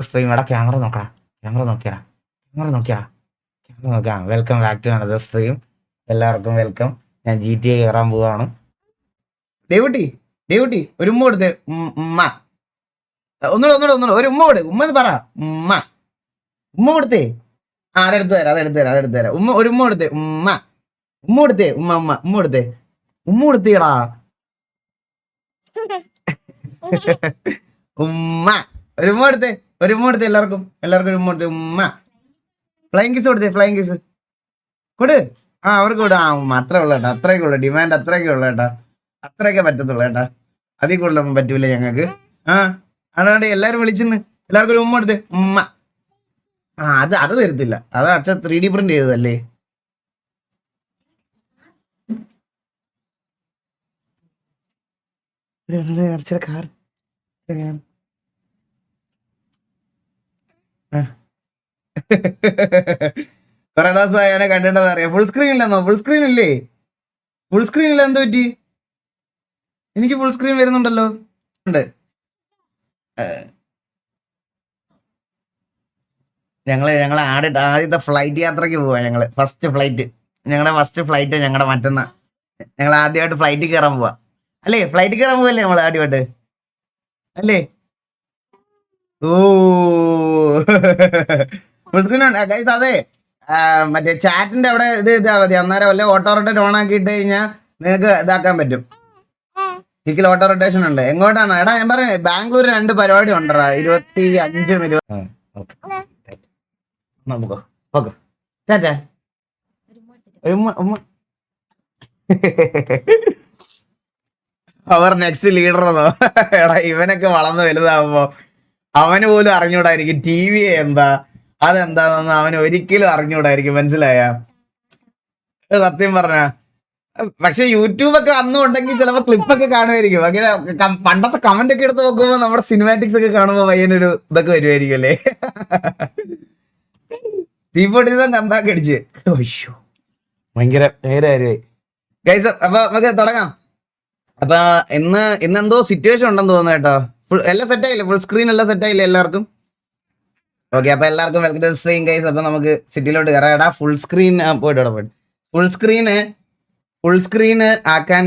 Stream എടാ camera നോക്കടാ, camera നോക്കിയടാ, ക്യാമറ നോക്കിയടാ, ക്യാമറ നോക്കാം. Welcome back to another stream. എല്ലാവർക്കും വെൽക്കം. ഞാൻ GTA കയറാൻ പോവാണ്. ഡേവുട്ടി ഡേവുട്ടി ഒരു ഉമ്മ കൊടുത്തേ. ഉമ്മ ഒന്നുകൂടെ ഒരു ഉമ്മ കൊടു. ഉമ്മ എന്ന് പറ. ഉമ്മ ഉമ്മ കൊടുത്തേ. ആ അതെടുത്ത് തരാം. ഉമ്മ ഒരു ഉമ്മ കൊടുത്തേ. ഉമ്മ കൊടുത്തേ. ഉമ്മ കൊടുത്തേ. ഉമ്മ കൊടുത്തേടാ. ഉമ്മ ഒരു ഉമ്മ കൊടുത്തേ എല്ലാവർക്കും ഒരു ഉമ്മ കൊടുത്തേ. ഉമ്മ ഫ്ലൈങ് കിസ് കൊടുത്തേ. ഫ്ലൈങ് കിസ് കൊടു. ആ അവർക്ക് കൊടു. ആ ഉമ്മ അത്രേ ഉള്ളു കേട്ടോ. അത്രയൊക്കെ ഉള്ളു ഡിമാൻഡ്. അത്രയൊക്കെ ഉള്ളു കേട്ടാ. അത്രയൊക്കെ പറ്റത്തുള്ളു കേട്ടാ. അതിൽ കൂടുതലൊന്നും പറ്റൂല ഞങ്ങൾക്ക്. ആ അതാണ്ട് എല്ലാരും വിളിച്ചിന്ന് എല്ലാവർക്കും ഒരു ഉമ്മ കൊടുത്തേ. ഉമ്മ. ആ അത് തരത്തില്ല. അത് അച്ഛൻ 3D പ്രിന്റ് ചെയ്തതല്ലേ. അച്ഛനെ കാർ കൊറേ ദിവസമായി അവനെ കണ്ടിട്ടെന്ന് അറിയാം. ഫുൾ സ്ക്രീൻ ഇല്ലെന്നോ? ഫുൾ സ്ക്രീൻ ഇല്ലേ? ഫുൾ സ്ക്രീൻ ഇല്ല. എന്ത് പറ്റി? എനിക്ക് ഫുൾ സ്ക്രീൻ വരുന്നുണ്ടല്ലോ. ഉണ്ട്. ഞങ്ങള് ആദ്യത്തെ ഫ്ലൈറ്റ് യാത്രക്ക് പോവാ. ഞങ്ങള് ഫസ്റ്റ് ഫ്ലൈറ്റ് ഞങ്ങളുടെ മറ്റന്നാ. ഞങ്ങൾ ആദ്യമായിട്ട് ഫ്ലൈറ്റിൽ കയറാൻ പോവാ. അല്ലേ? ഫ്ലൈറ്റിൽ കയറാൻ പോവല്ലേ നമ്മള് ആദ്യമായിട്ട്? അല്ലേ? ഓ ഫുൾ സ്ക്രീൻ ഉണ്ട് ഗൈസ്. അതെ മറ്റേ ചാറ്റിന്റെ അവിടെ ഇത് ഇതാ മതി. അന്നേരം വല്ല ഓട്ടോ റൊട്ടേറ്റ് ഓൺ ആക്കി ഇട്ട് കഴിഞ്ഞാൽ നിങ്ങൾക്ക് ഇതാക്കാൻ പറ്റും. കിക്കിൽ ഓട്ടോ റൊട്ടേഷൻ ഉണ്ട്. എങ്ങോട്ടാണ്? എടാ ഞാൻ പറയാം, ബാംഗ്ലൂർ 2 പരിപാടി ഉണ്ടടാ. 25 ചാച്ചാ അവർ നെക്സ്റ്റ് ലീഡർ എന്നോ? എടാ ഇവനൊക്കെ വളർന്ന് വലുതാവുമ്പോ അവന് പോലും അറിഞ്ഞൂടായിരിക്കും TV എന്താ അതെന്താന്നൊന്നും അവന് ഒരിക്കലും അറിഞ്ഞൂടായിരിക്കും. മനസ്സിലായ? സത്യം പറഞ്ഞ. പക്ഷെ യൂട്യൂബൊക്കെ അന്നും ഉണ്ടെങ്കിൽ ചിലപ്പോ ക്ലിപ്പൊക്കെ കാണുമായിരിക്കും. അങ്ങനെ പണ്ടത്തെ കമന്റ് ഒക്കെ എടുത്ത് നോക്കുമ്പോ നമ്മുടെ സിനിമാറ്റിക്സ് ഒക്കെ കാണുമ്പോ പയ്യനൊരു ഇതൊക്കെ വരുമായിരിക്കും അല്ലേ. തീപ്പൊട്ടി കമ്പാക്ക് അടിച്ച് ഭയങ്കര നേരമായി ഗൈസ്. അപ്പൊ നമുക്ക് തുടങ്ങാം. അപ്പൊ ഇന്നെന്തോ സിറ്റുവേഷൻ ഉണ്ടെന്ന് തോന്നുന്നു കേട്ടോ. എല്ലാം സെറ്റായില്ലേ? ഫുൾ സ്ക്രീൻ എല്ലാം സെറ്റായില്ലേ എല്ലാവർക്കും? ഓക്കെ. അപ്പൊ എല്ലാവർക്കും വെൽക്കം ടു സ്ട്രീം ഗൈസ്. അപ്പൊ നമുക്ക് സിറ്റിയിലോട്ട് കയറാം. ഫുൾ സ്ക്രീൻ പോയിട്ട് ഫുൾ സ്ക്രീന് ആക്കാൻ